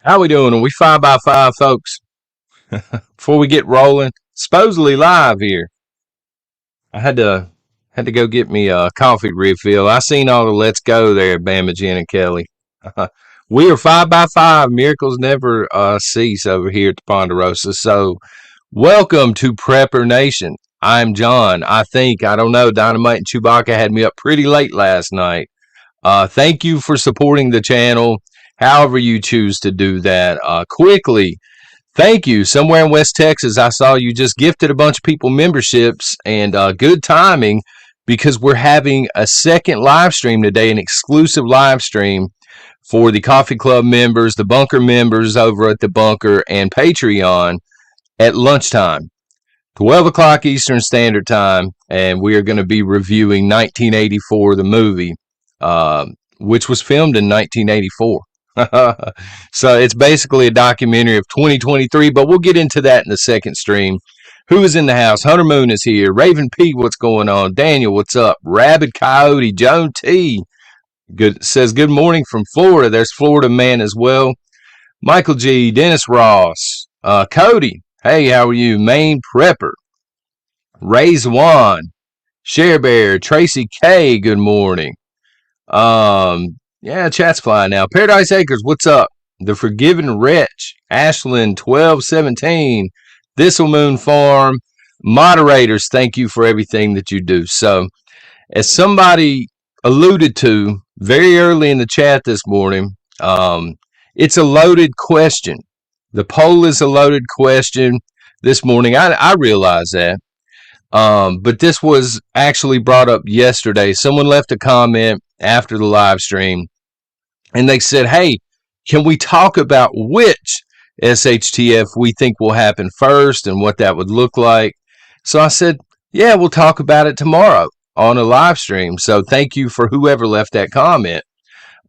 How we doing? Are we 5 by 5, folks? Before we get rolling, supposedly live here. I had to go get me a coffee refill. I seen all the let's go there, Bama, Jen, and Kelly. We are 5 by 5. Miracles never cease over here at the Ponderosa. So, welcome to Prepper Nation. I'm John. I don't know. Dynamite and Chewbacca had me up pretty late last night. Thank you for supporting the channel. However you choose to do that. Quickly, thank you. Somewhere in West Texas, I saw you just gifted a bunch of people memberships, and good timing because we're having a second live stream today, an exclusive live stream for the Coffee Club members, the Bunker members over at the Bunker, and Patreon at lunchtime, 12 o'clock Eastern Standard Time, and we are going to be reviewing 1984, the movie, which was filmed in 1984. So it's basically a documentary of 2023, but we'll get into that in the second stream. Who is in the house? Hunter Moon is here. Raven P, what's going on? Daniel, what's up? Rabid Coyote, Joan T says good morning from Florida. There's Florida Man as well. Michael G, Dennis Ross, Cody, hey, how are you? Main Prepper, Ray Zwan, Share Bear, Tracy K, good morning. Yeah, chat's flying now. Paradise Acres, what's up? The Forgiven Wretch, Ashland 1217, Thistle Moon Farm, moderators, thank you for everything that you do. So, as somebody alluded to very early in the chat this morning, it's a loaded question. The poll is a loaded question this morning. I realize that. But this was actually brought up yesterday. Someone left a comment after the live stream, and they said, hey, can we talk about which SHTF we think will happen first and what that would look like? So I said, yeah, we'll talk about it tomorrow on a live stream. So thank you for whoever left that comment.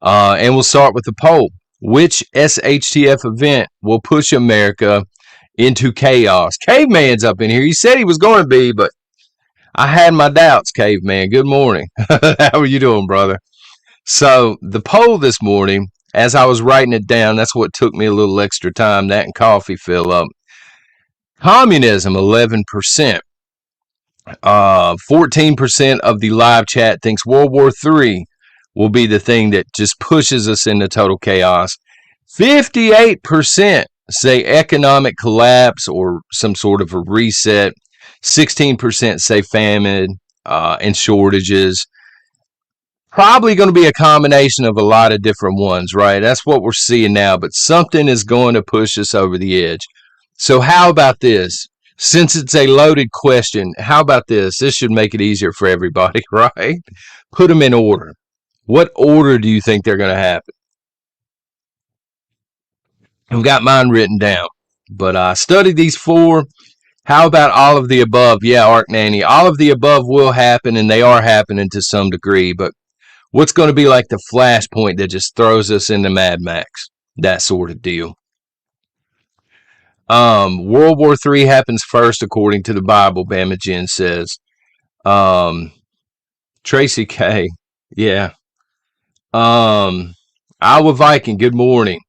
And we'll start with the poll. Which SHTF event will push America into chaos? Caveman's up in here. He said he was going to be, but I had my doubts, Caveman. Good morning. How are you doing, brother? So the poll this morning, as I was writing it down, that's what took me a little extra time. That and coffee fill up. Communism, 11%. 14% of the live chat thinks World War III will be the thing that just pushes us into total chaos. 58% say economic collapse or some sort of a reset. 16% say famine and shortages. Probably going to be a combination of a lot of different ones, right? That's what we're seeing now, but something is going to push us over the edge. So how about this? Since it's a loaded question, how about this? This should make it easier for everybody, right? Put them in order. What order do you think they're going to happen? I've got mine written down, but I studied these four. How about all of the above? Yeah, Ark Nanny. All of the above will happen, and they are happening to some degree, but what's going to be like the flashpoint that just throws us into Mad Max? That sort of deal. World War III happens first, according to the Bible, Bama Jen says. Tracy K. Yeah. Iowa Viking, good morning.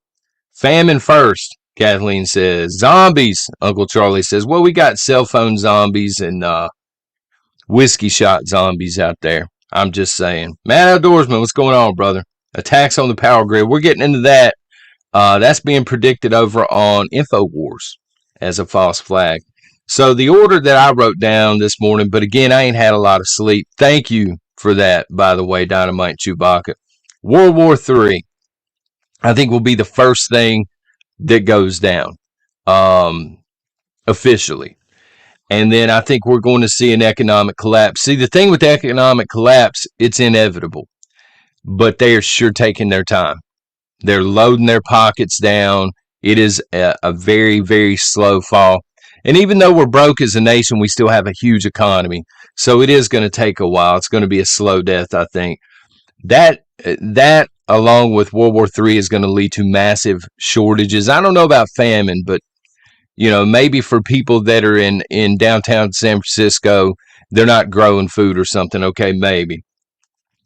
Famine first, Kathleen says. Zombies, Uncle Charlie says. Well, we got cell phone zombies and whiskey shot zombies out there. I'm just saying. Mad Outdoorsman, what's going on, brother? Attacks on the power grid. We're getting into that. That's being predicted over on InfoWars as a false flag. So the order that I wrote down this morning, but again, I ain't had a lot of sleep. Thank you for that, by the way, Dynamite Chewbacca. World War III, I think, will be the first thing that goes down officially. And then I think we're going to see an economic collapse. See, the thing with economic collapse, it's inevitable. But they are sure taking their time. They're loading their pockets down. It is a very, very slow fall. And even though we're broke as a nation, we still have a huge economy. So it is going to take a while. It's going to be a slow death, I think. That along with World War III is going to lead to massive shortages. I don't know about famine, but you know, maybe for people that are in downtown San Francisco, they're not growing food or something. Okay, maybe.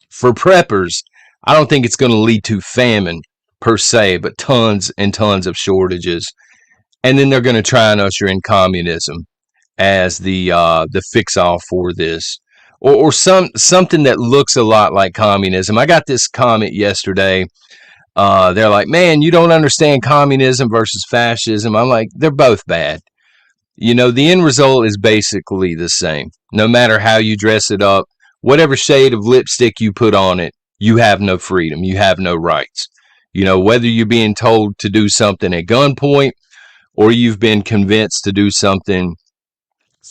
For preppers, I don't think it's going to lead to famine per se, but tons and tons of shortages. And then they're going to try and usher in communism as the fix all for this, or something that looks a lot like communism. I got this comment yesterday. They're like, "Man, you don't understand communism versus fascism." I'm like, they're both bad. You know, the end result is basically the same. No matter how you dress it up, whatever shade of lipstick you put on it, you have no freedom. You have no rights. You know, whether you're being told to do something at gunpoint or you've been convinced to do something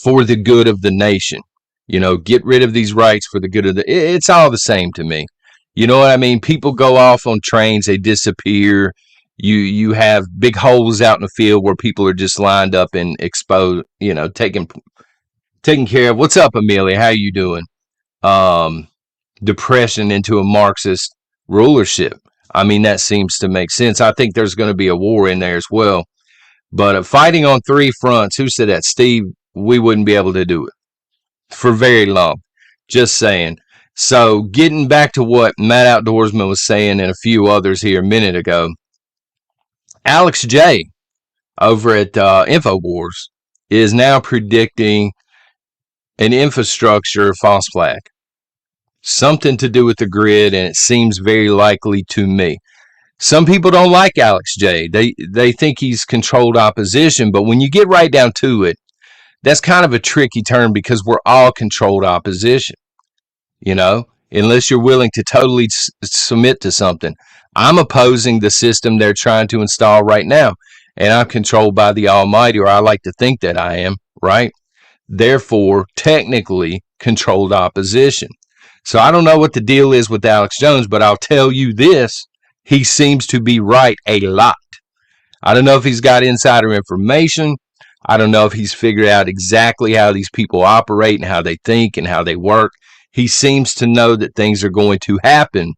for the good of the nation. You know, get rid of these rights for the good of it's all the same to me. You know what I mean? People go off on trains, they disappear. You have big holes out in the field where people are just lined up and exposed, you know, taken care of. What's up, Amelia? How you doing? Um, Depression into a Marxist rulership. I mean, that seems to make sense. I think there's going to be a war in there as well. But fighting on three fronts, who said that? Steve, we wouldn't be able to do it for very long. Just saying. So getting back to what Matt Outdoorsman was saying and a few others here a minute ago, Alex J over at InfoWars is now predicting an infrastructure false flag. Something to do with the grid, and it seems very likely to me. Some people don't like Alex J. They think he's controlled opposition, but when you get right down to it, that's kind of a tricky term because we're all controlled opposition, you know, unless you're willing to totally submit to something. I'm opposing the system they're trying to install right now, and I'm controlled by the Almighty, or I like to think that I am, right? Therefore, technically controlled opposition. So I don't know what the deal is with Alex Jones, but I'll tell you this. He seems to be right a lot. I don't know if he's got insider information. I don't know if he's figured out exactly how these people operate and how they think and how they work. He seems to know that things are going to happen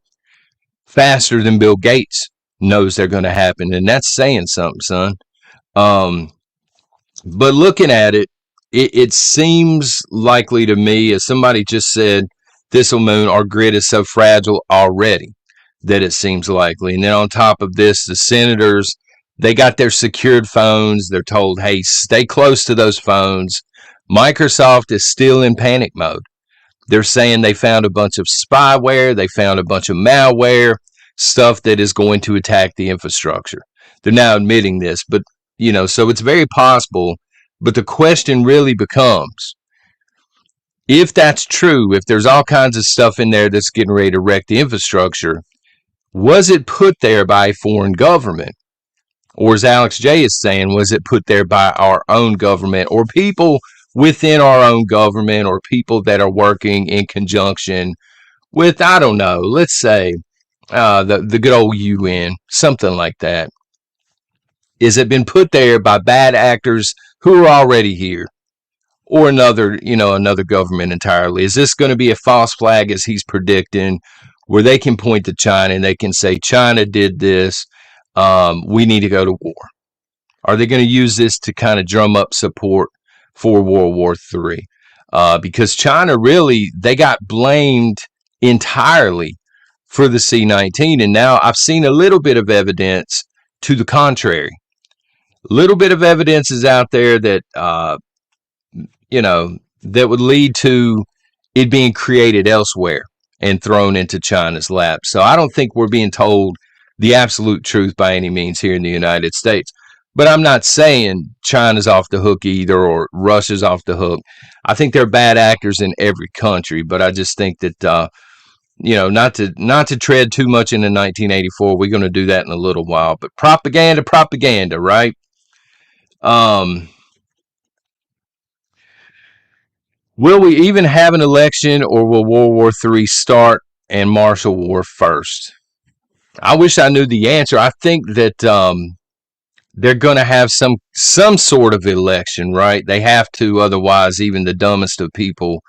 faster than Bill Gates knows they're going to happen. And that's saying something, son. But looking at it, it seems likely to me, as somebody just said, Thistle Moon, our grid is so fragile already that it seems likely. And then on top of this, the senators, they got their secured phones. They're told, hey, stay close to those phones. Microsoft is still in panic mode. They're saying they found a bunch of spyware. They found a bunch of malware, stuff that is going to attack the infrastructure. They're now admitting this, but, you know, so it's very possible. But the question really becomes, if that's true, if there's all kinds of stuff in there that's getting ready to wreck the infrastructure, was it put there by a foreign government? Or as Alex J is saying, was it put there by our own government or people within our own government or people that are working in conjunction with, I don't know, let's say the good old UN, something like that? Is it been put there by bad actors who are already here? Or another government entirely? Is this going to be a false flag as he's predicting, where they can point to China and they can say, China did this, we need to go to war? Are they going to use this to kind of drum up support for World War III? Because China really, they got blamed entirely for the C-19, and now I've seen a little bit of evidence to the contrary. Little bit of evidence is out there that that would lead to it being created elsewhere and thrown into China's lap. So I don't think we're being told the absolute truth by any means here in the United States. But I'm not saying China's off the hook either, or Russia's off the hook. I think they're bad actors in every country, but I just think that not to tread too much into 1984. We're going to do that in a little while. But propaganda, right? Will we even have an election, or will World War III start and martial war first? I wish I knew the answer. I think that they're going to have some sort of election, right? They have to, otherwise even the dumbest of people,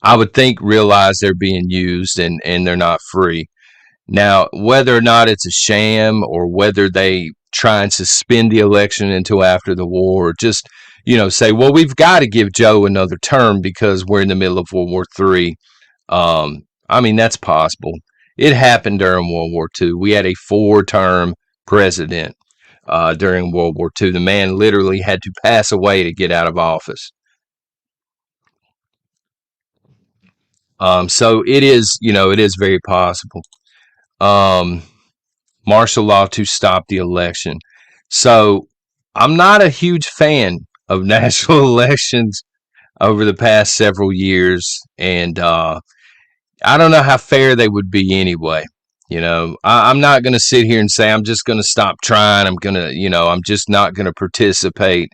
I would think, realize they're being used and they're not free. Now, whether or not it's a sham, or whether they try and suspend the election until after the war, or just say, well, we've got to give Joe another term because we're in the middle of World War III. I mean, that's possible. It happened during World War II. We had a 4-term president during World War II. The man literally had to pass away to get out of office. So it is, it is very possible. Um, Martial law to stop the election. So I'm not a huge fan of national elections over the past several years, and I don't know how fair they would be anyway. I'm not going to sit here and say I'm just going to stop trying. I'm just not going to participate.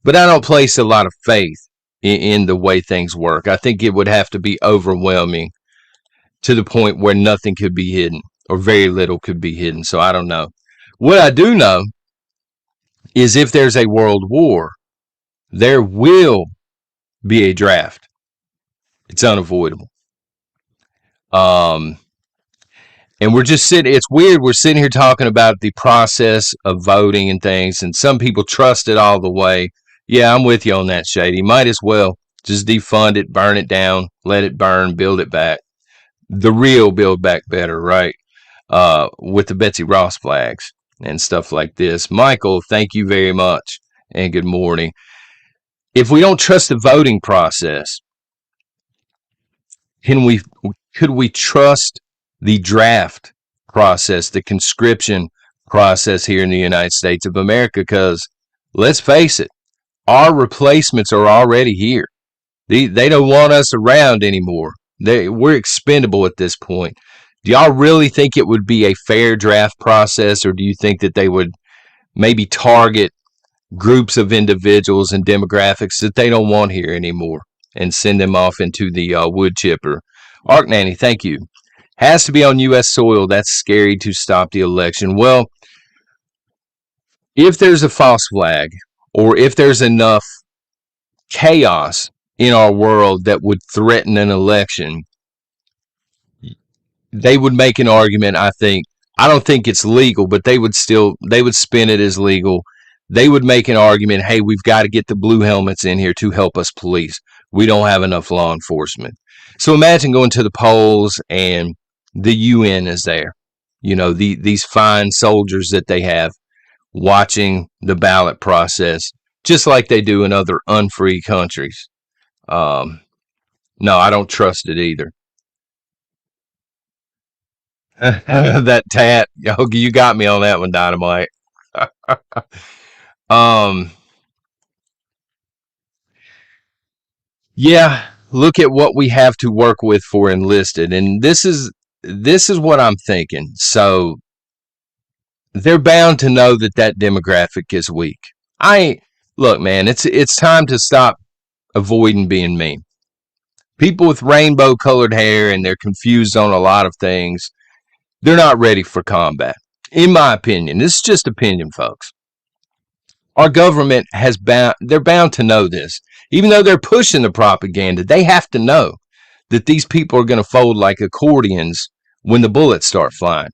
But I don't place a lot of faith in the way things work. I think it would have to be overwhelming to the point where nothing could be hidden or very little could be hidden. So I don't know. What I do know is if there's a world war, there will be a draft. It's unavoidable. Um, and we're just sitting, it's weird. We're sitting here talking about the process of voting and things, and some people trust it all the way. Yeah, I'm with you on that, Shady. Might as well just defund it, burn it down, let it burn, build it back. The real build back better, right? With the Betsy Ross flags and stuff like this. Michael, thank you very much, and good morning. If we don't trust the voting process, could we trust the draft process, the conscription process here in the United States of America? Because let's face it, our replacements are already here. They don't want us around anymore. We're expendable at this point. Do y'all really think it would be a fair draft process, or do you think that they would maybe target groups of individuals and demographics that they don't want here anymore and send them off into the wood chipper? Arc Nanny, thank you. Has to be on U.S. soil. That's scary to stop the election. Well, if there's a false flag, or if there's enough chaos in our world that would threaten an election, they would make an argument, I think. I don't think it's legal, but they would spin it as legal. They would make an argument, hey, we've got to get the blue helmets in here to help us police. We don't have enough law enforcement. So imagine going to the polls and the UN is there. These fine soldiers that they have watching the ballot process, just like they do in other unfree countries. No, I don't trust it either. That tat, you got me on that one, Dynamite. um, yeah, look at what we have to work with for enlisted, and this is what I'm thinking. So they're bound to know that demographic is weak. Look, man, it's time to stop avoiding being mean. People with rainbow colored hair and they're confused on a lot of things. They're not ready for combat. In my opinion, this is just opinion, folks. Our government they're bound to know this. Even though they're pushing the propaganda, they have to know that these people are going to fold like accordions when the bullets start flying.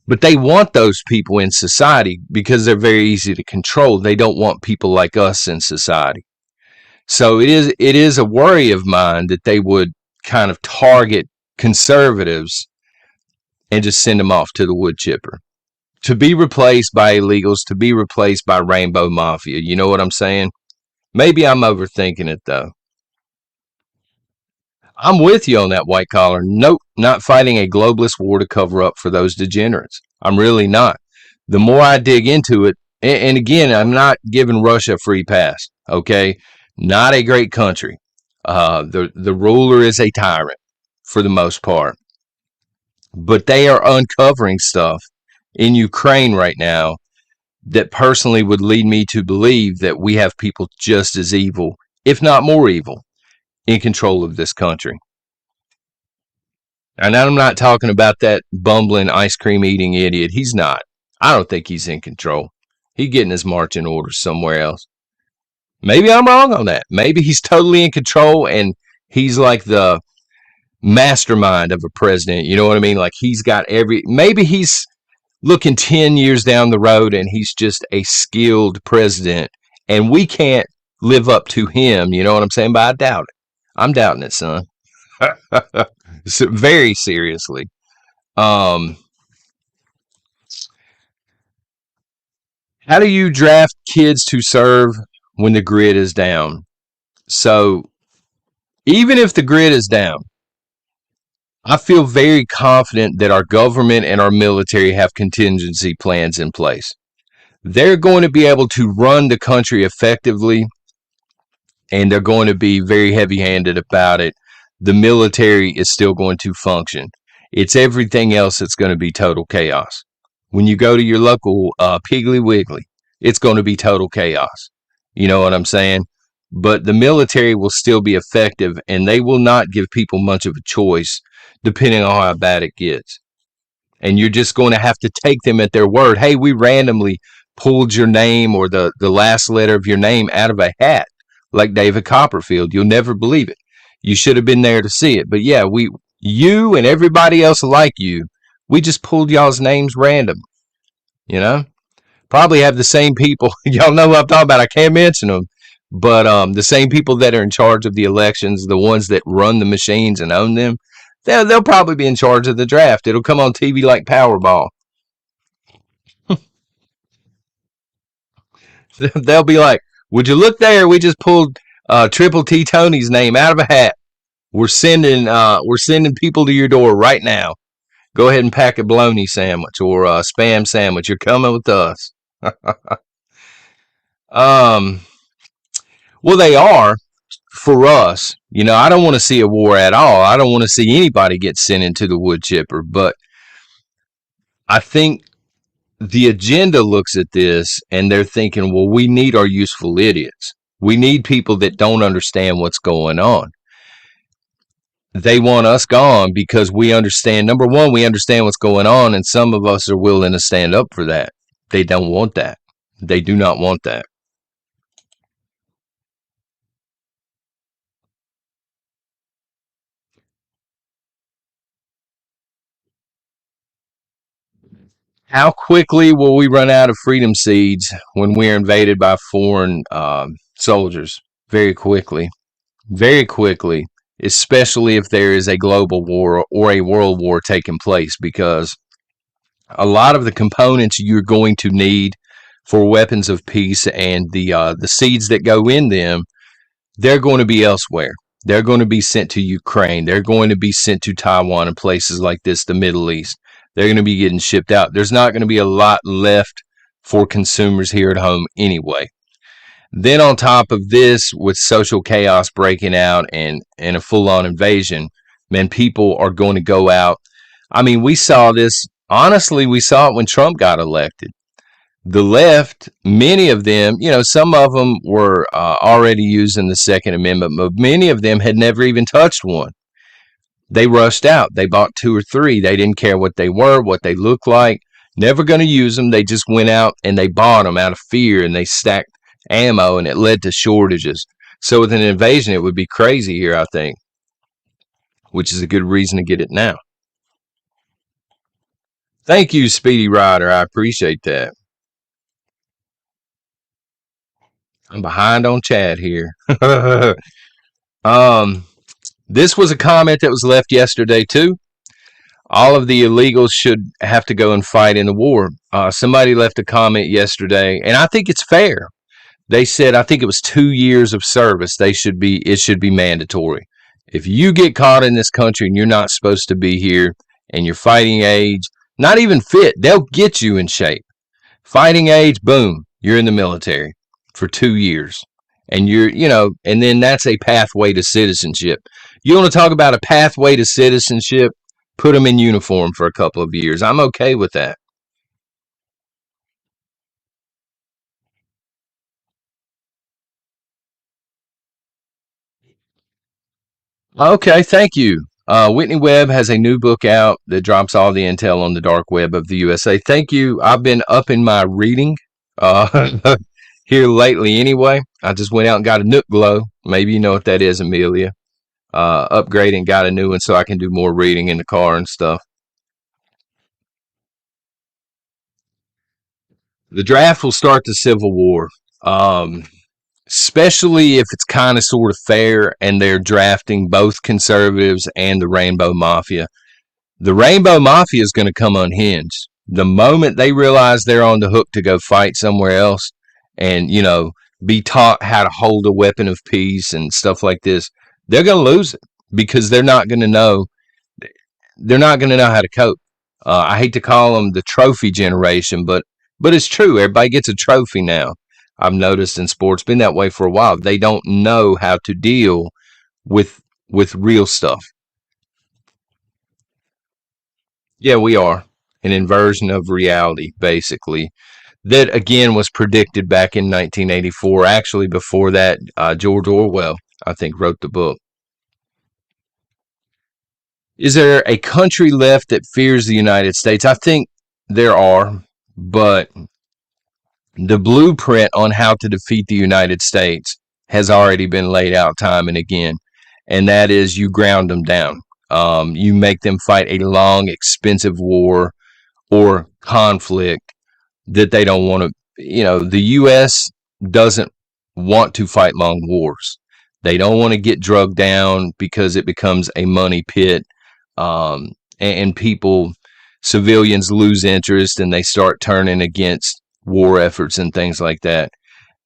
But they want those people in society because they're very easy to control. They don't want people like us in society. So it is a worry of mine that they would kind of target conservatives and just send them off to the wood chipper to be replaced by illegals, to be replaced by rainbow mafia. You know what I'm saying? Maybe I'm overthinking it, though. I'm with you on that, white collar. Nope, not fighting a globalist war to cover up for those degenerates. I'm really not. The more I dig into it, and again, I'm not giving Russia a free pass, okay? Not a great country. The ruler is a tyrant for the most part. But they are uncovering stuff in Ukraine right now that personally would lead me to believe that we have people just as evil, if not more evil, in control of this country. And I'm not talking about that bumbling ice cream eating idiot. He's not. I don't think he's in control. He's getting his marching orders somewhere else. Maybe I'm wrong on that. Maybe he's totally in control and he's like the mastermind of a president. You know what I mean? Like he's got maybe he's looking 10 years down the road and he's just a skilled president and we can't live up to him. You know what I'm saying? But I doubt it. I'm doubting it, son. So very seriously. Um, how do you draft kids to serve when the grid is down? So even if the grid is down, I feel very confident that our government and our military have contingency plans in place. They're going to be able to run the country effectively, and they're going to be very heavy handed about it. The military is still going to function. It's everything else that's going to be total chaos. When you go to your local Piggly Wiggly, it's going to be total chaos. You know what I'm saying? But the military will still be effective, and they will not give people much of a choice depending on how bad it gets. And you're just going to have to take them at their word. Hey, we randomly pulled your name or the last letter of your name out of a hat, like David Copperfield. You'll never believe it. You should have been there to see it. But yeah, you and everybody else like you, we just pulled y'all's names random, you know? Probably have the same people. Y'all know what I'm talking about. I can't mention them. But the same people that are in charge of the elections, the ones that run the machines and own them, they'll probably be in charge of the draft. It'll come on TV like Powerball. They'll be like, "Would you look there? We just pulled Triple T Tony's name out of a hat. We're sending people to your door right now. Go ahead and pack a bologna sandwich or a spam sandwich. You're coming with us." um, well, they are for us. You know, I don't want to see a war at all. I don't want to see anybody get sent into the wood chipper. But I think the agenda looks at this and they're thinking, well, we need our useful idiots. We need people that don't understand what's going on. They want us gone because we understand. Number one, we understand what's going on, and some of us are willing to stand up for that. They don't want that. They do not want that. How quickly will we run out of freedom seeds when we're invaded by foreign soldiers? Very quickly. Very quickly, especially if there is a global war or a world war taking place, because a lot of the components you're going to need for weapons of peace and the seeds that go in them, they're going to be elsewhere. They're going to be sent to Ukraine. They're going to be sent to Taiwan and places like this, the Middle East. They're going to be getting shipped out. There's not going to be a lot left for consumers here at home anyway. Then on top of this, with social chaos breaking out and a full-on invasion, man, people are going to go out. I mean, we saw this. Honestly, we saw it when Trump got elected. The left, many of them, you know, some of them were already using the Second Amendment, but many of them had never even touched one. They rushed out. They bought two or three. They didn't care what they were, what they looked like. Never going to use them. They just went out and they bought them out of fear, and they stacked ammo, and it led to shortages. So with an invasion, it would be crazy here, I think, which is a good reason to get it now. Thank you, Speedy Rider. I appreciate that. I'm behind on chat here. um, this was a comment that was left yesterday too. All of the illegals should have to go and fight in the war. Somebody left a comment yesterday, and I think it's fair. They said, I think it was 2 years of service. It should be mandatory. If you get caught in this country and you're not supposed to be here and you're fighting age, not even fit, they'll get you in shape. Fighting age, boom, you're in the military for 2 years. And and then that's a pathway to citizenship. You want to talk about a pathway to citizenship? Put them in uniform for a couple of years. I'm okay with that. Okay, thank you. Whitney Webb has a new book out that drops all the intel on the dark web of the USA. Thank you. I've been upping my reading here lately anyway. I just went out and got a Nook Glow. Maybe you know what that is, Amelia. Upgraded and got a new one so I can do more reading in the car and stuff. The draft will start the Civil War. Especially if it's kind of sort of fair and they're drafting both conservatives and the Rainbow Mafia. The Rainbow Mafia is going to come unhinged. The moment they realize they're on the hook to go fight somewhere else and, be taught how to hold a weapon of peace and stuff like this, they're going to lose it because they're not going to know how to cope. I hate to call them the trophy generation, but it's true. Everybody gets a trophy now. I've noticed in sports, been that way for a while. They don't know how to deal with real stuff. Yeah, we are an inversion of reality, basically. That again was predicted back in 1984. Actually, before that, George Orwell, I think, wrote the book. Is there a country left that fears the United States? I think there are, but the blueprint on how to defeat the United States has already been laid out time and again, and that is you ground them down. You make them fight a long, expensive war or conflict that they don't want to. The U.S. doesn't want to fight long wars. They don't want to get drugged down because it becomes a money pit, and people, civilians lose interest and they start turning against war efforts and things like that.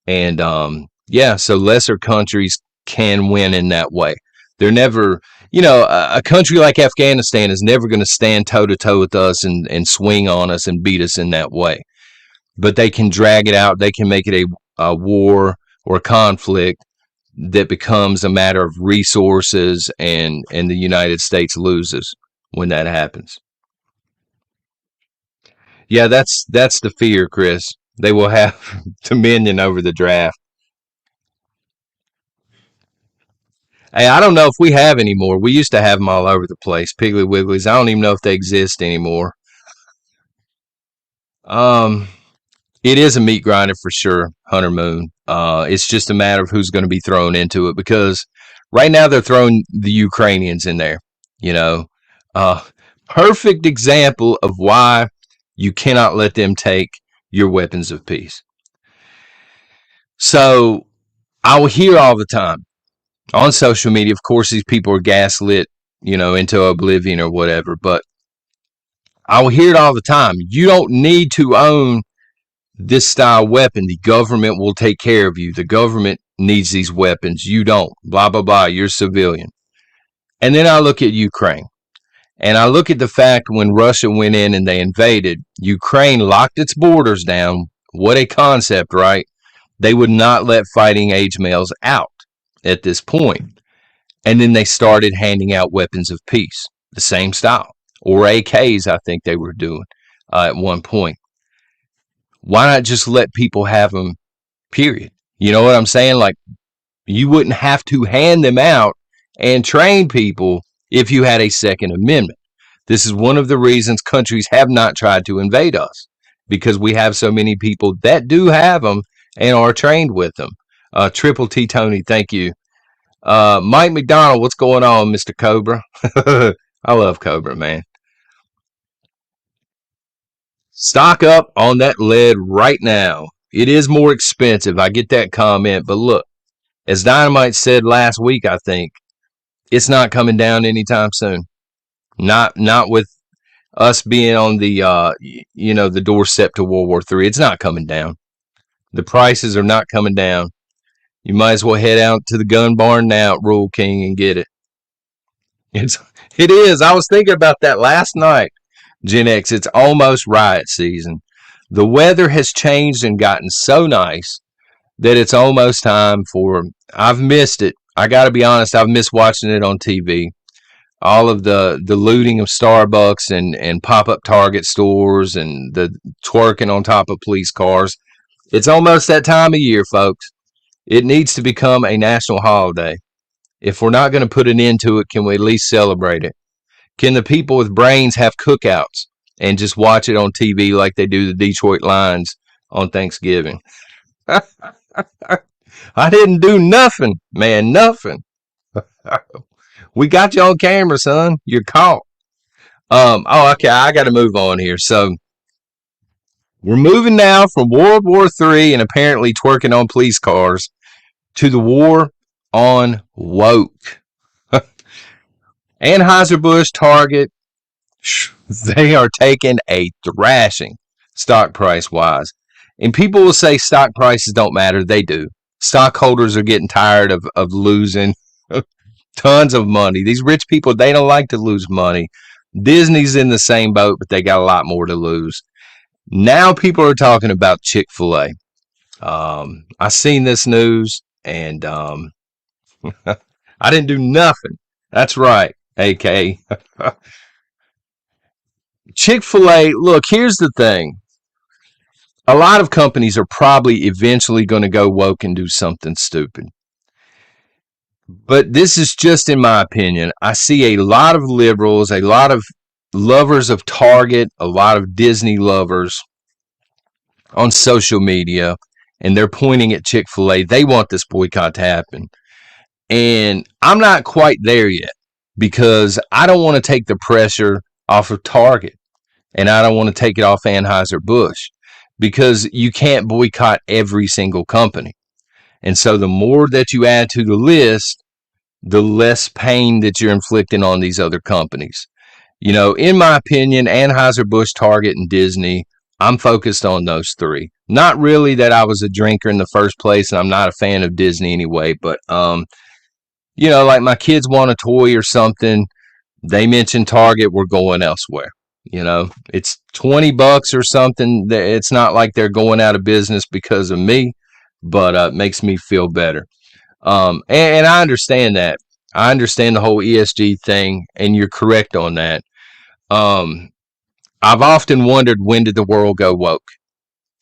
And yeah, so lesser countries can win in that way. They're never, a country like Afghanistan is never going to stand toe to toe with us and swing on us and beat us in that way. But they can drag it out. They can make it a war or a conflict that becomes a matter of resources, and the United States loses when that happens. Yeah, that's the fear, Chris. They will have dominion over the draft. Hey, I don't know if we have any more. We used to have them all over the place. Piggly Wigglies. I don't even know if they exist anymore. Um, it is a meat grinder for sure, Hunter Moon. It's just a matter of who's going to be thrown into it because right now they're throwing the Ukrainians in there. You know, uh, perfect example of why you cannot let them take your weapons of peace. So I will hear all the time on social media. Of course, these people are gaslit, into oblivion or whatever. But I will hear it all the time. You don't need to own this style weapon. The government will take care of you. The government needs these weapons. You don't. Blah, blah, blah. You're a civilian. And then I look at Ukraine. And I look at the fact when Russia went in and they invaded, Ukraine locked its borders down. What a concept, right? They would not let fighting age males out at this point. And then they started handing out weapons of peace, the same style, or AKs, I think they were doing at one point. Why not just let people have them, period? You know what I'm saying? Like, you wouldn't have to hand them out and train people if you had a Second Amendment. This is one of the reasons countries have not tried to invade us, because we have so many people that do have them and are trained with them. Triple T Tony, thank you. Mike McDonald, what's going on, Mr. Cobra? I love Cobra, man. Stock up on that lead right now. It is more expensive. I get that comment, but look, as Dynamite said last week, I think it's not coming down anytime soon. Not with us being on the doorstep to World War III. It's not coming down. The prices are not coming down. You might as well head out to the gun barn now at Rule King and get it. It is. I was thinking about that last night. Gen X, it's almost riot season. The weather has changed and gotten so nice that it's almost time for. I've missed it. I got to be honest. I've missed watching it on TV. All of the looting of Starbucks and pop up Target stores and the twerking on top of police cars. It's almost that time of year, folks. It needs to become a national holiday. If we're not going to put an end to it, can we at least celebrate it? Can the people with brains have cookouts and just watch it on TV like they do the Detroit Lions on Thanksgiving? I didn't do nothing, man, nothing. We got you on camera, son. You're caught. Okay, I got to move on here. So we're moving now from World War III and apparently twerking on police cars to the war on woke. Anheuser-Busch, Target, They are taking a thrashing stock price wise. And people will say stock prices don't matter. They do. Stockholders are getting tired of losing tons of money. These rich people, they don't like to lose money. Disney's in the same boat, but they got a lot more to lose. Now people are talking about Chick-fil-A. I seen this news and I didn't do nothing. That's right, AK. Chick-fil-A, look, here's the thing. A lot of companies are probably eventually going to go woke and do something stupid. But this is just in my opinion. I see a lot of liberals, a lot of lovers of Target, a lot of Disney lovers on social media, and they're pointing at Chick-fil-A. They want this boycott to happen. And I'm not quite there yet because I don't want to take the pressure off of Target and I don't want to take it off Anheuser-Busch because you can't boycott every single company. And so the more that you add to the list, the less pain that you're inflicting on these other companies. You know, in my opinion, Anheuser-Busch, Target, and Disney, I'm focused on those three. Not really that I was a drinker in the first place, and I'm not a fan of Disney anyway, but you know, like my kids want a toy or something, they mention Target, we're going elsewhere. You know, it's $20 or something. It's not like they're going out of business because of me, but it makes me feel better. And I understand that. I understand the whole ESG thing, and you're correct on that. I've often wondered, when did the world go woke?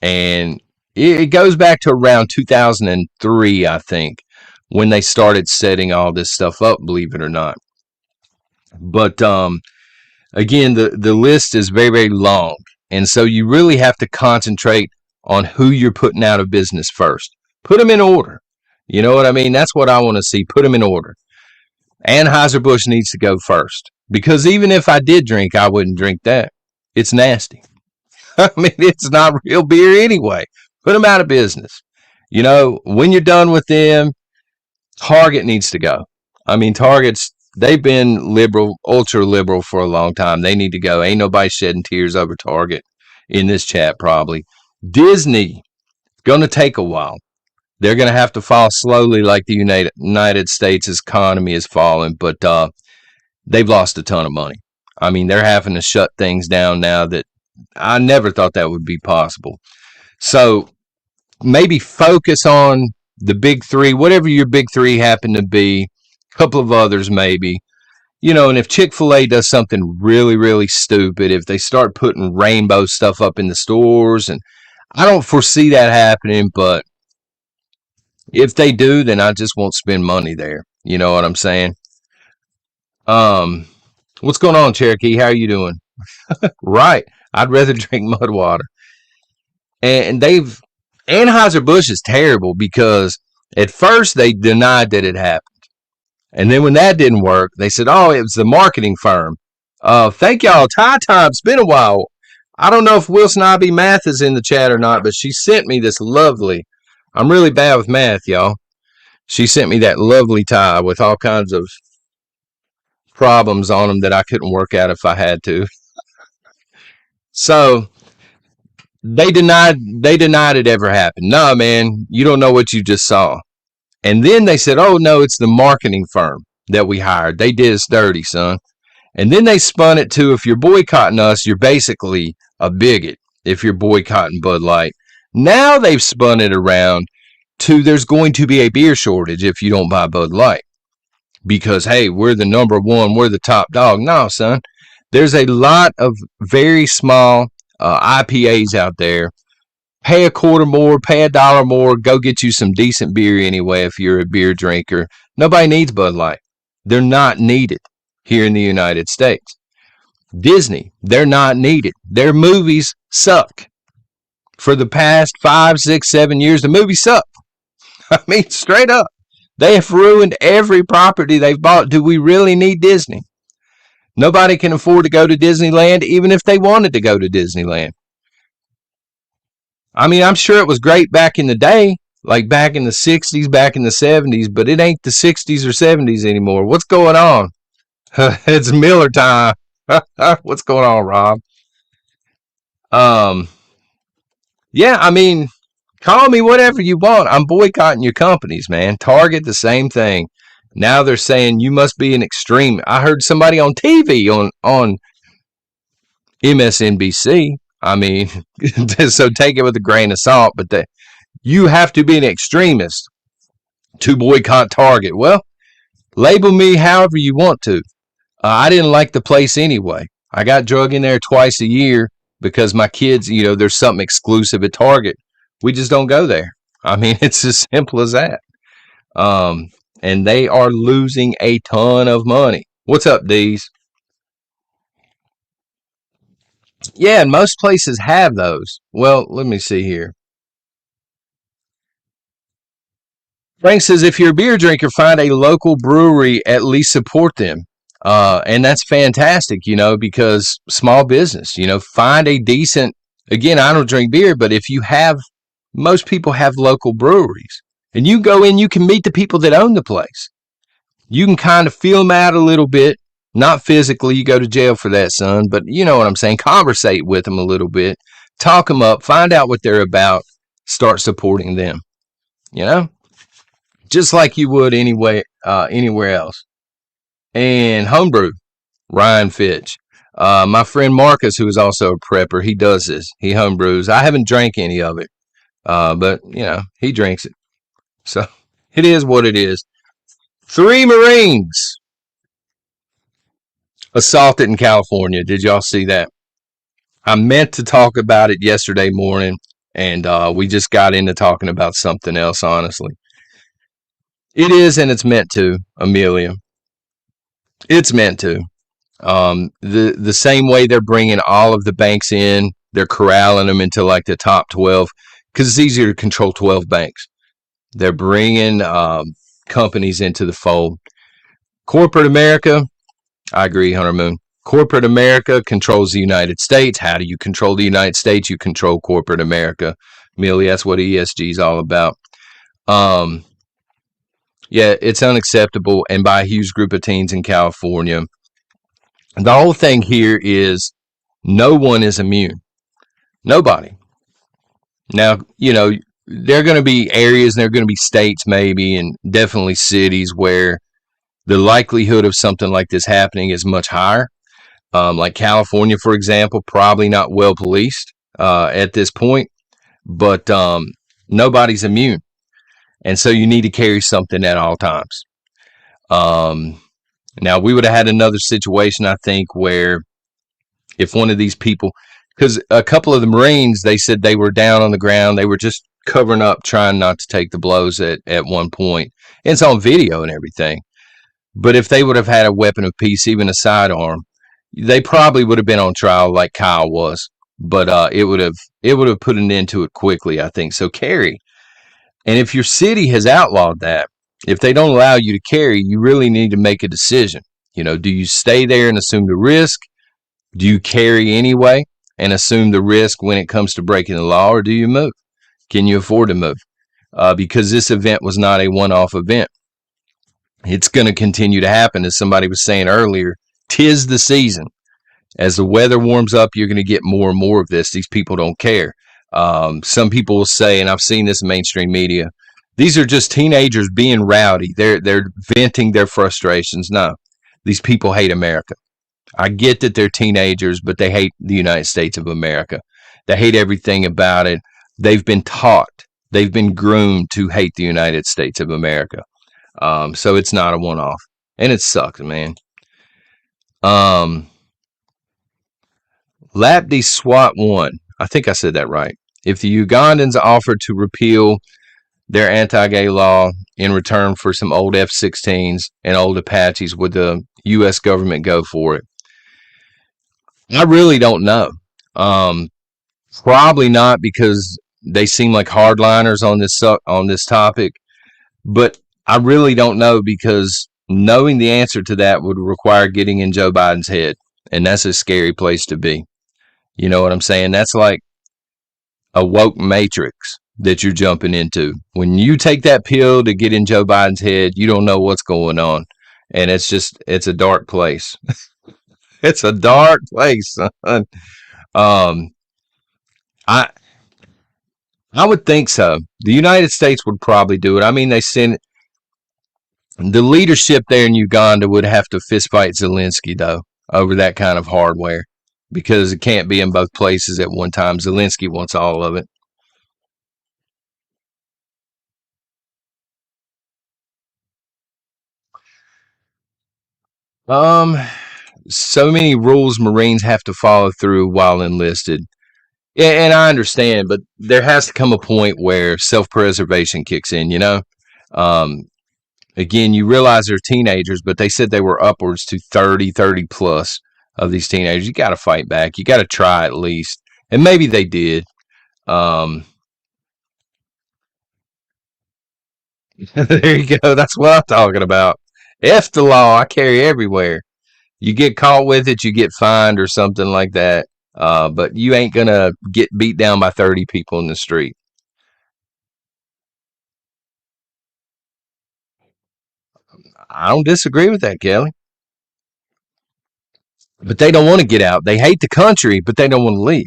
And it goes back to around 2003, I think, when they started setting all this stuff up, believe it or not. But again, the list is very, very long. And so you really have to concentrate on who you're putting out of business first. Put them in order. You know what I mean? That's what I want to see. Put them in order. Anheuser-Busch needs to go first. Because even if I did drink, I wouldn't drink that. It's nasty. I mean, it's not real beer anyway. Put them out of business. You know, when you're done with them, Target needs to go. I mean, they've been liberal, ultra liberal for a long time. They need to go. Ain't nobody shedding tears over Target in this chat, probably. Disney, going to take a while. They're going to have to fall slowly like the United States economy is falling, but they've lost a ton of money. I mean, they're having to shut things down now that I never thought that would be possible. So maybe focus on the big three, whatever your big three happen to be, a couple of others maybe. You know, and if Chick-fil-A does something really, really stupid, if they start putting rainbow stuff up in the stores, and I don't foresee that happening, but if they do, then I just won't spend money there. You know what I'm saying? What's going on, Cherokee? How are you doing? Right. I'd rather drink mud water. And Anheuser-Busch is terrible because at first they denied that it happened. And then when that didn't work, they said, oh, it was the marketing firm. Thank y'all. Time's been a while. I don't know if Will Snobby Math is in the chat or not, but she sent me this lovely. I'm really bad with math, y'all. She sent me that lovely tie with all kinds of problems on them that I couldn't work out if I had to. So they denied it ever happened. No, man, you don't know what you just saw. And then they said, oh, no, it's the marketing firm that we hired. They did us dirty, son. And then they spun it to, if you're boycotting us, you're basically a bigot if you're boycotting Bud Light. Now they've spun it around to, there's going to be a beer shortage if you don't buy Bud Light. Because, hey, we're the number one, we're the top dog. No, son. There's a lot of very small IPAs out there. Pay a quarter more, pay $1 more, go get you some decent beer anyway if you're a beer drinker. Nobody needs Bud Light. They're not needed here in the United States. Disney, they're not needed. Their movies suck. For the past 5, 6, 7 years, the movies suck. I mean, straight up. They have ruined every property they've bought. Do we really need Disney? Nobody can afford to go to Disneyland, even if they wanted to go to Disneyland. I mean, I'm sure it was great back in the day, like back in the 60s, back in the 70s, but it ain't the 60s or 70s anymore. What's going on? It's Miller time. What's going on, Rob? Um, yeah, I mean, call me whatever you want. I'm boycotting your companies, man. Target, the same thing. Now they're saying you must be an extreme. I heard somebody on TV on MSNBC. I mean, so take it with a grain of salt, but you have to be an extremist to boycott Target. Well, label me however you want to. I didn't like the place anyway. I got drug in there twice a year because my kids, there's something exclusive at Target. We just don't go there. I mean, it's as simple as that. Um, and they are losing a ton of money. What's up, D's? Yeah, and most places have those. Well, let me see here. Frank says if you're a beer drinker, find a local brewery, at least support them. And that's fantastic, because small business, find a decent, again, I don't drink beer, but if you have, most people have local breweries. And you go in, you can meet the people that own the place. You can kind of feel them out a little bit. Not physically, you go to jail for that, son, but you know what I'm saying. Conversate with them a little bit, talk them up, find out what they're about, start supporting them, you know? Just like you would anywhere else. And homebrew, Ryan Fitch. My friend Marcus, who is also a prepper, he does this. He homebrews. I haven't drank any of it, but he drinks it. So it is what it is. 3 Marines assaulted in California. Did y'all see that? I meant to talk about it yesterday morning, and we just got into talking about something else, honestly. It is, and it's meant to, Amelia. It's meant to. The same way they're bringing all of the banks in, they're corralling them into like the top 12 because it's easier to control 12 banks. They're bringing companies into the fold. Corporate America, I agree, Hunter Moon. Corporate America controls the United States. How do you control the United States? You control corporate America. Millie, that's what ESG is all about. Yeah, it's unacceptable, and by a huge group of teens in California. The whole thing here is no one is immune. Nobody. Now, there are going to be areas and there are going to be states maybe and definitely cities where the likelihood of something like this happening is much higher. Like California, for example, probably not well policed at this point, but nobody's immune. And so you need to carry something at all times. Now, we would have had another situation, I think, where if one of these people, because a couple of the Marines, they said they were down on the ground. They were just covering up, trying not to take the blows at one point. And it's on video and everything. But if they would have had a weapon of peace, even a sidearm, they probably would have been on trial like Kyle was. But it would have put an end to it quickly, I think. So carry. And if your city has outlawed that, if they don't allow you to carry, you really need to make a decision. Do you stay there and assume the risk? Do you carry anyway and assume the risk when it comes to breaking the law, or do you move? Can you afford to move? Because this event was not a one-off event. It's going to continue to happen, as somebody was saying earlier. 'Tis the season. As the weather warms up, you're going to get more and more of this. These people don't care. Some people will say, and I've seen this in mainstream media, these are just teenagers being rowdy. They're venting their frustrations. No, these people hate America. I get that they're teenagers, but they hate the United States of America. They hate everything about it. They've been taught. They've been groomed to hate the United States of America. So it's not a one-off. And it sucks, man. Lapdi SWAT 1. I think I said that right. If the Ugandans offered to repeal their anti-gay law in return for some old F-16s and old Apaches, would the U.S. government go for it? I really don't know. Probably not, because they seem like hardliners on this topic. But I really don't know, because knowing the answer to that would require getting in Joe Biden's head, and that's a scary place to be. You know what I'm saying? That's like a woke matrix that you're jumping into. When you take that pill to get in Joe Biden's head, you don't know what's going on. And it's a dark place. It's a dark place, son. Um, I I would think so. The United States would probably do it. I mean, they send the leadership there in Uganda would have to fistfight Zelensky though over that kind of hardware because it can't be in both places at one time. Zelensky wants all of it. Um, so many rules Marines have to follow through while enlisted. Yeah, and I understand, but there has to come a point where self-preservation kicks in. Um, again, you realize they're teenagers, but they said they were upwards to 30 plus of these teenagers. You got to fight back. You got to try at least, and maybe they did. Um, there you go. That's what I'm talking about. F the law. I carry everywhere. You get caught with it, you get fined or something like that. But you ain't gonna get beat down by 30 people in the street. I don't disagree with that, Kelly. But they don't want to get out. They hate the country, but they don't want to leave.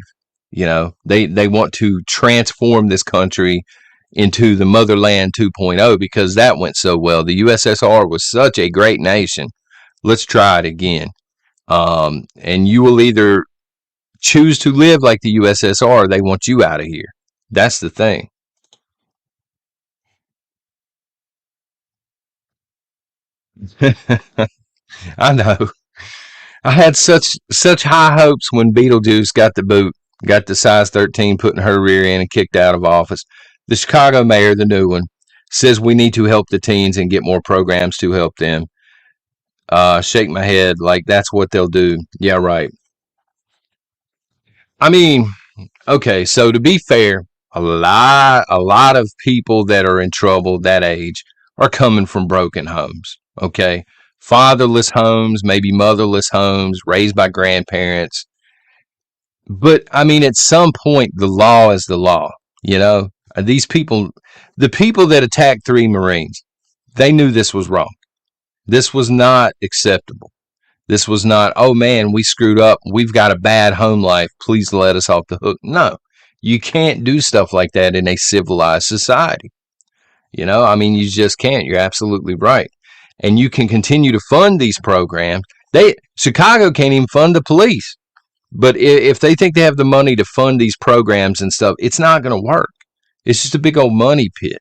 They want to transform this country into the motherland 2.0 because that went so well. The USSR was such a great nation. Let's try it again. And you will either choose to live like the USSR, they want you out of here. That's the thing. I know. I had such high hopes when Beetlejuice got the boot, got the size 13 put in her rear end and kicked out of office. The Chicago mayor, the new one, says we need to help the teens and get more programs to help them. Shake my head like that's what they'll do. Yeah, right. I mean, okay, so to be fair, a lot of people that are in trouble that age are coming from broken homes. Okay, fatherless homes, maybe motherless homes, raised by grandparents. But I mean, at some point, the law is the law. You know, these people, the people that attacked three Marines, they knew this was wrong. This was not acceptable. This was not, oh man, we screwed up. We've got a bad home life. Please let us off the hook. No, you can't do stuff like that in a civilized society. I mean, you just can't. You're absolutely right. And you can continue to fund these programs. Chicago can't even fund the police. But if they think they have the money to fund these programs and stuff, it's not going to work. It's just a big old money pit.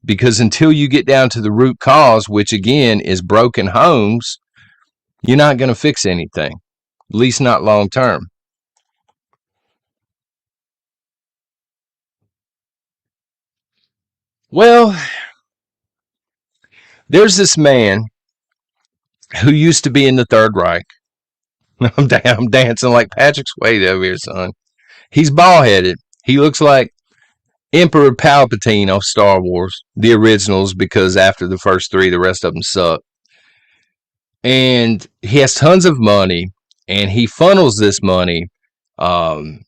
Because until you get down to the root cause, which again is broken homes, you're not going to fix anything, at least not long term. Well, there's this man who used to be in the Third Reich. I'm dancing like Patrick Swayze over here, son. He's bald headed. He looks like Emperor Palpatine off Star Wars, the originals, because after the first three, the rest of them suck. And he has tons of money, and he funnels this money um,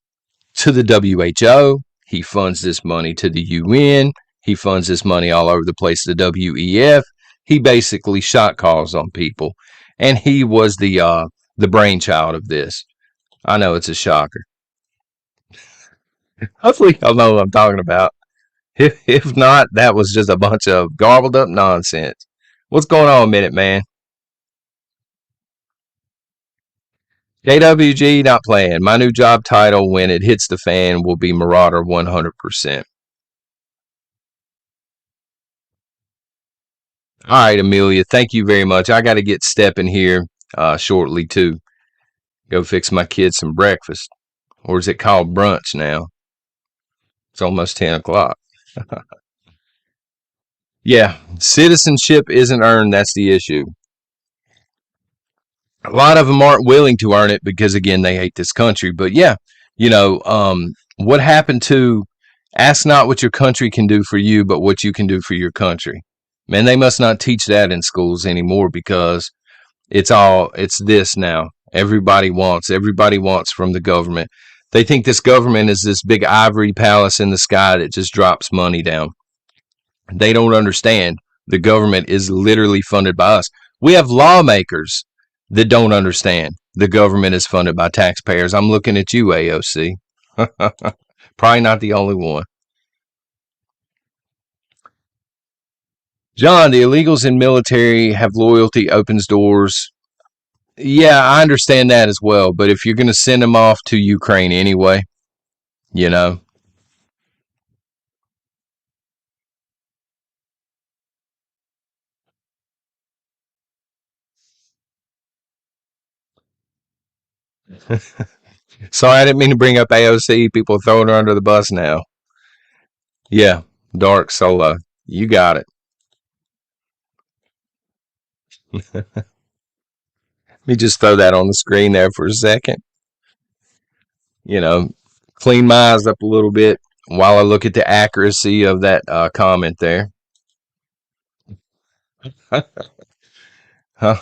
to the WHO. He funds this money to the UN. He funds this money all over the place to the WEF. He basically shot calls on people, and he was the brainchild of this. I know it's a shocker. Hopefully, y'all know what I'm talking about. If not, that was just a bunch of garbled up nonsense. What's going on, Minute Man? JWG not playing. My new job title when it hits the fan will be Marauder 100%. All right, Amelia. Thank you very much. I got to get stepping here shortly too. Go fix my kids some breakfast, or is it called brunch now? It's almost 10 o'clock. Yeah, citizenship isn't earned. That's the issue. A lot of them aren't willing to earn it because again they hate this country. But yeah, what happened to ask not what your country can do for you, but what you can do for your country? Man, they must not teach that in schools anymore because it's this now. Everybody wants from the government. They think this government is this big ivory palace in the sky that just drops money down. They don't understand the government is literally funded by us. We have lawmakers that don't understand the government is funded by taxpayers. I'm looking at you, AOC. Probably not the only one. John, the illegals in military have loyalty, opens doors. Yeah, I understand that as well. But if you're going to send them off to Ukraine anyway, you know. Sorry, I didn't mean to bring up AOC. People throwing her under the bus now. Yeah, dark solo. You got it. Let me just throw that on the screen there for a second. You know, clean my eyes up a little bit while I look at the accuracy of that comment there. Huh.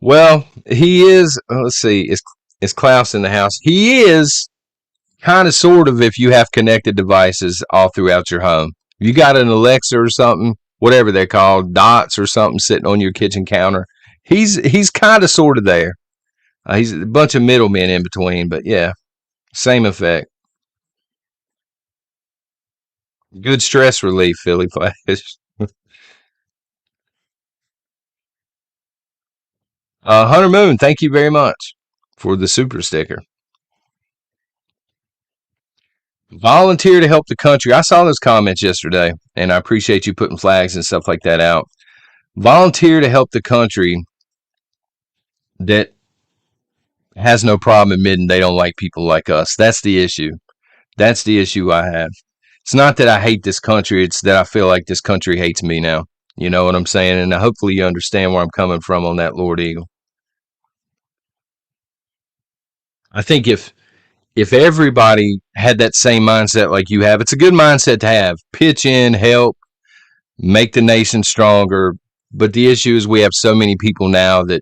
Well, he is. Let's see. Is Klaus in the house? He is kind of, sort of. If you have connected devices all throughout your home, you got an Alexa or something, whatever they're called, dots or something sitting on your kitchen counter. He's kind of, sort of there. He's a bunch of middlemen in between, but yeah, same effect. Good stress relief, Philly Flash. Hunter Moon, thank you very much for the super sticker. Volunteer to help the country. I saw those comments yesterday, and I appreciate you putting flags and stuff like that out. Volunteer to help the country that has no problem admitting they don't like people like us. That's the issue. That's the issue I have. It's not that I hate this country, it's that I feel like this country hates me now. You know what I'm saying? And hopefully you understand where I'm coming from on that, Lord Eagle. I think if everybody had that same mindset like you have, it's a good mindset to have. Pitch in, help, make the nation stronger. But the issue is we have so many people now that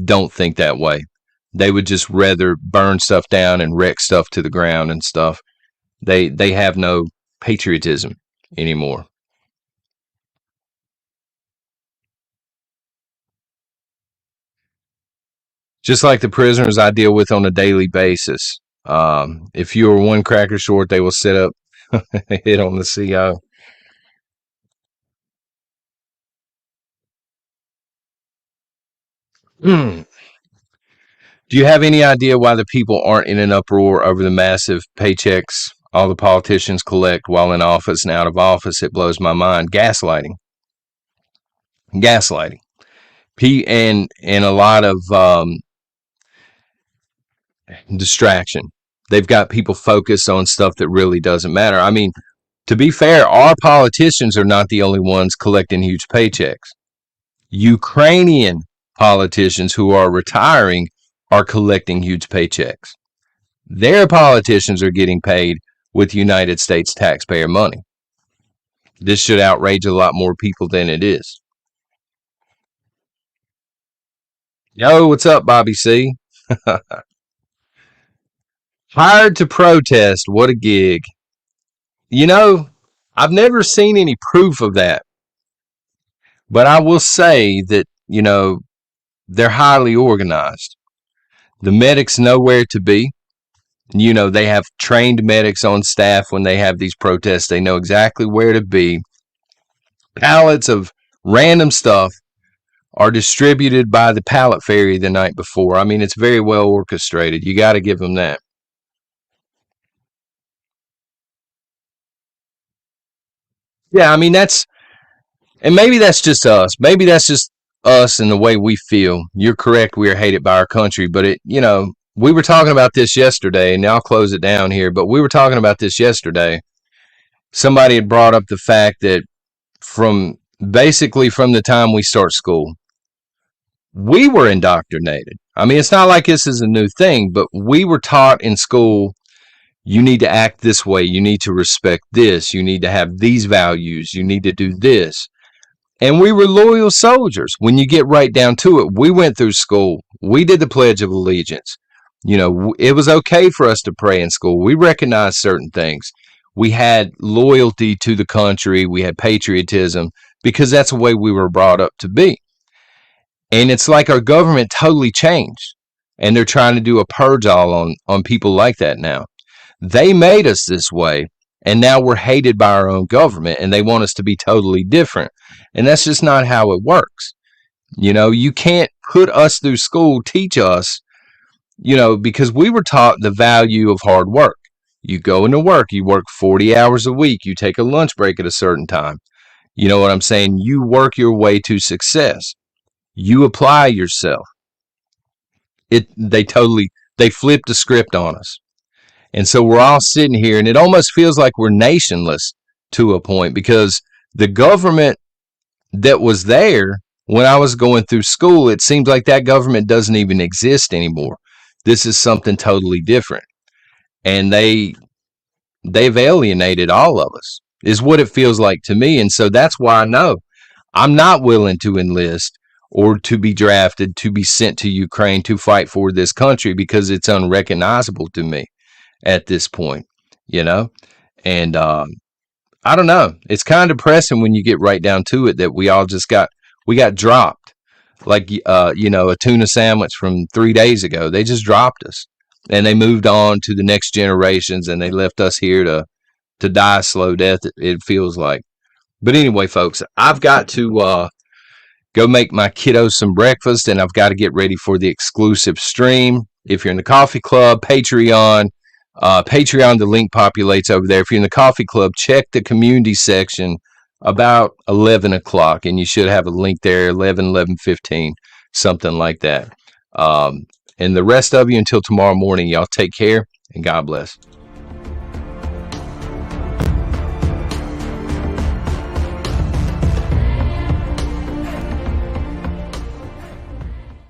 don't think that way. They would just rather burn stuff down and wreck stuff to the ground and stuff. They have no patriotism anymore. Just like the prisoners I deal with on a daily basis. If you are one cracker short, they will sit up, hit on the CO. Do you have any idea why the people aren't in an uproar over the massive paychecks all the politicians collect while in office and out of office? It blows my mind. Gaslighting. Gaslighting. And a lot of distraction. They've got people focused on stuff that really doesn't matter. I mean, to be fair, our politicians are not the only ones collecting huge paychecks. Ukrainian politicians who are retiring are collecting huge paychecks. Their politicians are getting paid with United States taxpayer money. This should outrage a lot more people than it is. Yo, what's up, Bobby C? Hired to protest. What a gig. You know, I've never seen any proof of that. But I will say that, they're highly organized. The medics know where to be. They have trained medics on staff when they have these protests. They know exactly where to be. Pallets of random stuff are distributed by the pallet ferry the night before. I mean, it's very well orchestrated. You got to give them that. Yeah, I mean, and maybe that's just us. Maybe that's just us and the way we feel. You're correct. We are hated by our country, but we were talking about this yesterday, and I'll close it down here, but we were talking about this yesterday. Somebody had brought up the fact that from the time we start school, we were indoctrinated. I mean, it's not like this is a new thing, but we were taught in school, you need to act this way. You need to respect this. You need to have these values. You need to do this. And we were loyal soldiers. When you get right down to it, we went through school. We did the Pledge of Allegiance. It was okay for us to pray in school. We recognized certain things. We had loyalty to the country. We had patriotism because that's the way we were brought up to be. And it's like our government totally changed. And they're trying to do a purge all on people like that now. They made us this way, and now we're hated by our own government, and they want us to be totally different. And that's just not how it works. You can't put us through school, teach us, because we were taught the value of hard work. You go into work, you work 40 hours a week, you take a lunch break at a certain time. You know what I'm saying? You work your way to success. You apply yourself. They flipped the script on us. And so we're all sitting here, and it almost feels like we're nationless to a point, because the government that was there when I was going through school, it seems like that government doesn't even exist anymore. This is something totally different. And they've alienated all of us, is what it feels like to me. And so that's why I know I'm not willing to enlist or to be drafted, to be sent to Ukraine to fight for this country, because it's unrecognizable to me at this point, and I don't know. It's kind of depressing when you get right down to it, that we got dropped like, a tuna sandwich from 3 days ago. They just dropped us, and they moved on to the next generations, and they left us here to die a slow death. It feels like. But anyway, folks, I've got to go make my kiddos some breakfast, and I've got to get ready for the exclusive stream. If you're in the coffee club, Patreon, the link populates over there. If you're in the coffee club, check the community section about 11 o'clock, and you should have a link there, 11:15, something like that. And the rest of you, until tomorrow morning, y'all take care, and God bless.